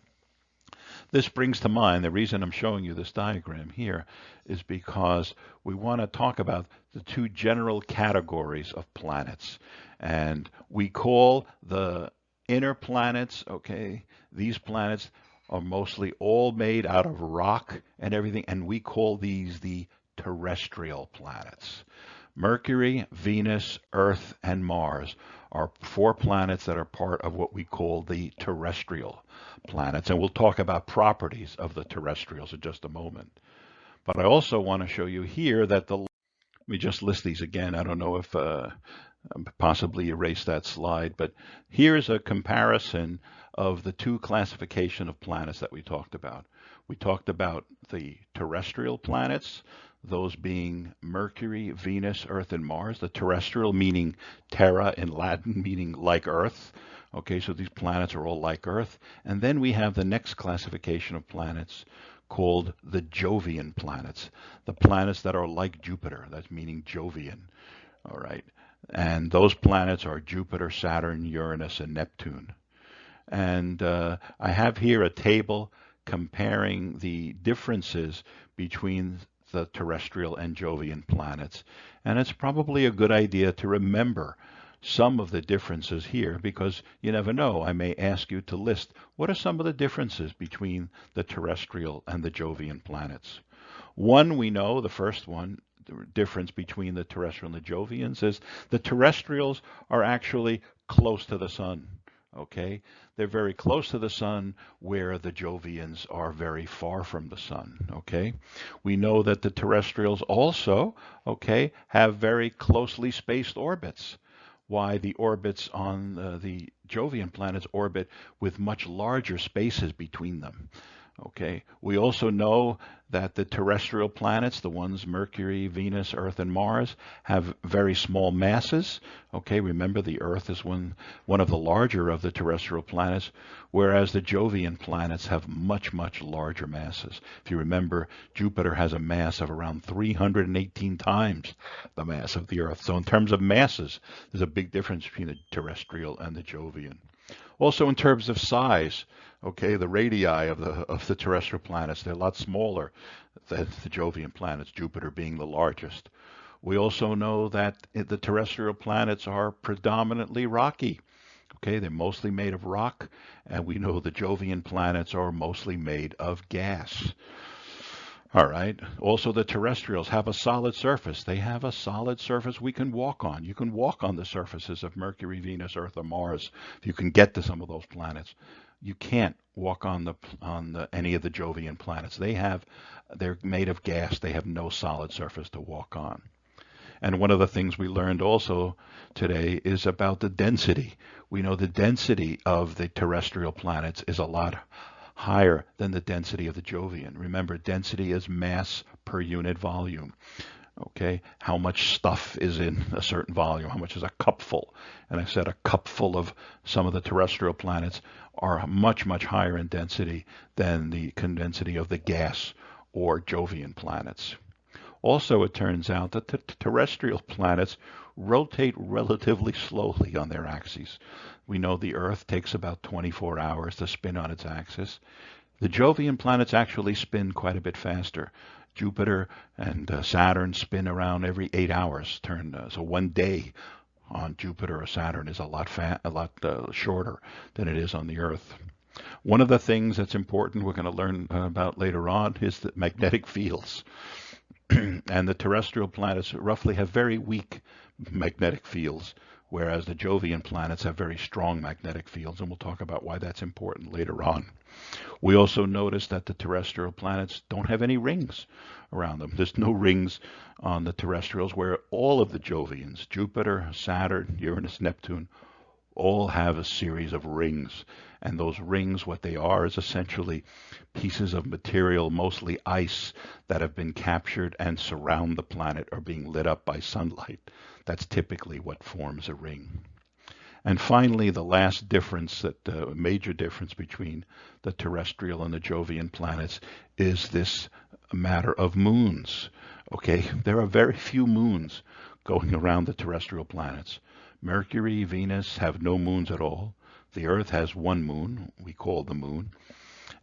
Speaker 1: this brings to mind, the reason I'm showing you this diagram here is because we want to talk about the two general categories of planets. And we call the inner planets, okay, these planets are mostly all made out of rock and everything, and we call these the terrestrial planets. Mercury, Venus, Earth, and Mars are 4 planets that are part of what we call the terrestrial planets. And we'll talk about properties of the terrestrials in just a moment. But I also want to show you here that let me just list these again. I don't know if possibly erase that slide, but here's a comparison of the 2 classification of planets that we talked about. We talked about the terrestrial planets, those being Mercury, Venus, Earth, and Mars. The terrestrial meaning terra in Latin, meaning like Earth. Okay, so these planets are all like Earth. And then we have the next classification of planets called the Jovian planets, the planets that are like Jupiter. That's meaning Jovian. All right. And those planets are Jupiter, Saturn, Uranus, and Neptune. And I have here a table comparing the differences between the terrestrial and Jovian planets. And it's probably a good idea to remember some of the differences here because you never know. I may ask you to list what are some of the differences between the terrestrial and the Jovian planets. One we know, the first one, the difference between the terrestrial and the Jovians is the terrestrials are actually close to the sun. Okay, they're very close to the sun where the Jovians are very far from the sun. Okay, we know that the terrestrials also, okay, have very closely spaced orbits. Why the orbits on the Jovian planets orbit with much larger spaces between them. Okay. We also know that the terrestrial planets, the ones Mercury, Venus, Earth, and Mars, have very small masses. Okay. Remember, the Earth is one of the larger of the terrestrial planets, whereas the Jovian planets have much, much larger masses. If you remember, Jupiter has a mass of around 318 times the mass of the Earth. So in terms of masses, there's a big difference between the terrestrial and the Jovian. Also in terms of size, okay, the radii of the terrestrial planets, they're a lot smaller than the Jovian planets, Jupiter being the largest. We also know that the terrestrial planets are predominantly rocky. Okay, they're mostly made of rock, and we know the Jovian planets are mostly made of gas. All right. Also, the terrestrials have a solid surface. They have a solid surface we can walk on. You can walk on the surfaces of Mercury, Venus, Earth, or Mars if you can get to some of those planets. You can't walk on any of the Jovian planets. They're made of gas. They have no solid surface to walk on. And one of the things we learned also today is about the density. We know the density of the terrestrial planets is a lot higher than the density of the Jovian. Remember, density is mass per unit volume. Okay, how much stuff is in a certain volume? How much is a cupful? And I said a cupful of some of the terrestrial planets are much, much higher in density than the density of the gas or Jovian planets. Also, it turns out that the terrestrial planets rotate relatively slowly on their axes. We know the Earth takes about 24 hours to spin on its axis. The Jovian planets actually spin quite a bit faster. Jupiter and Saturn spin around every 8 hours. So 1 day on Jupiter or Saturn is a lot shorter than it is on the Earth. One of the things that's important we're going to learn about later on is the magnetic fields. And the terrestrial planets roughly have very weak magnetic fields, whereas the Jovian planets have very strong magnetic fields, and we'll talk about why that's important later on. We also notice that the terrestrial planets don't have any rings around them. There's no rings on the terrestrials, where all of the Jovians, Jupiter, Saturn, Uranus, Neptune, all have a series of rings. And those rings, what they are, is essentially pieces of material, mostly ice, that have been captured and surround the planet or being lit up by sunlight. That's typically what forms a ring. And finally, the last difference, major difference between the terrestrial and the Jovian planets is this matter of moons. Okay, there are very few moons going around the terrestrial planets. Mercury, Venus have no moons at all. The Earth has one moon, we call the moon,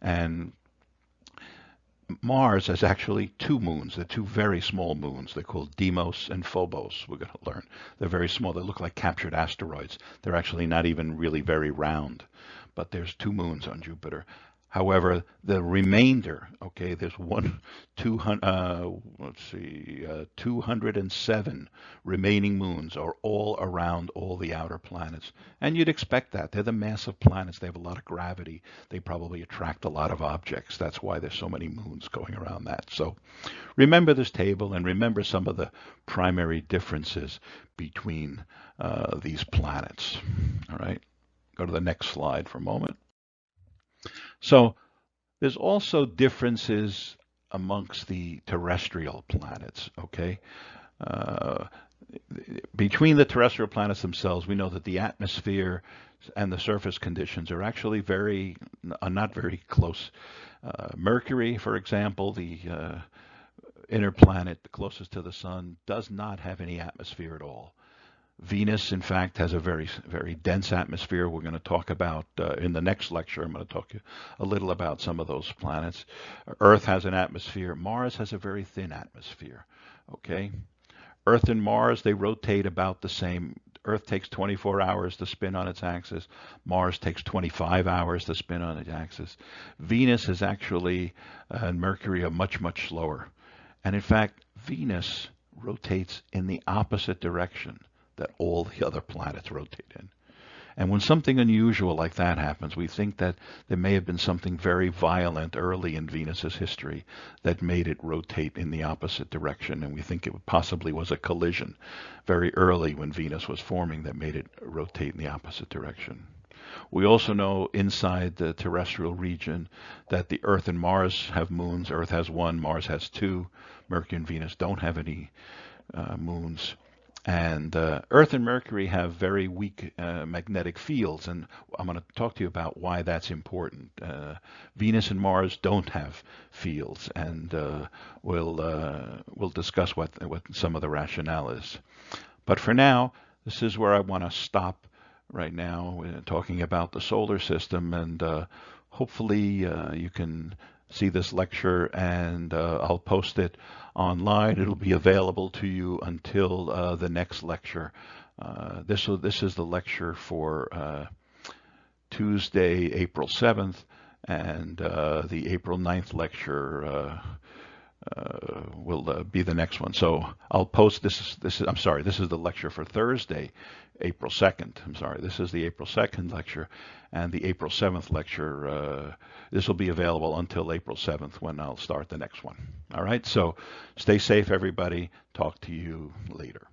Speaker 1: and Mars has actually two moons. They're two very small moons. They're called Deimos and Phobos, we're going to learn. They're very small. They look like captured asteroids. They're actually not even really very round, but there's two moons on Jupiter. However, the remainder, okay, there's 207 remaining moons are all around all the outer planets. And you'd expect that. They're the massive planets. They have a lot of gravity. They probably attract a lot of objects. That's why there's so many moons going around that. So remember this table and remember some of the primary differences between these planets. All right, go to the next slide for a moment. So there's also differences amongst the terrestrial planets, okay? Uh, Between the terrestrial planets themselves, we know that the atmosphere and the surface conditions are actually not very close. Mercury, for example, the inner planet, the closest to the sun, does not have any atmosphere at all. Venus, in fact, has a very, very dense atmosphere. We're going to talk about in the next lecture. I'm going to talk to you a little about some of those planets. Earth has an atmosphere. Mars has a very thin atmosphere. Okay, Earth and Mars, they rotate about the same. Earth takes 24 hours to spin on its axis. Mars takes 25 hours to spin on its axis. Venus is actually and Mercury are much, much slower. And in fact, Venus rotates in the opposite direction that all the other planets rotate in. And when something unusual like that happens, we think that there may have been something very violent early in Venus's history that made it rotate in the opposite direction. And we think it possibly was a collision very early when Venus was forming that made it rotate in the opposite direction. We also know inside the terrestrial region that the Earth and Mars have moons. Earth has one, Mars has two. Mercury and Venus don't have any moons. And Earth and Mercury have very weak magnetic fields, and I'm going to talk to you about why that's important. Venus and Mars don't have fields, and we'll discuss what some of the rationale is. But for now, this is where I want to stop right now, talking about the solar system, and hopefully you can see this lecture, and I'll post it online. It'll be available to you until the next lecture. This is the lecture for Tuesday, April 7th, and the April 9th lecture will be the next one. So I'll post this. I'm sorry. This is the lecture for Thursday, April 2nd. I'm sorry. This is the April 2nd lecture, and the April 7th lecture. This will be available until April 7th when I'll start the next one. All right. So stay safe, everybody. Talk to you later.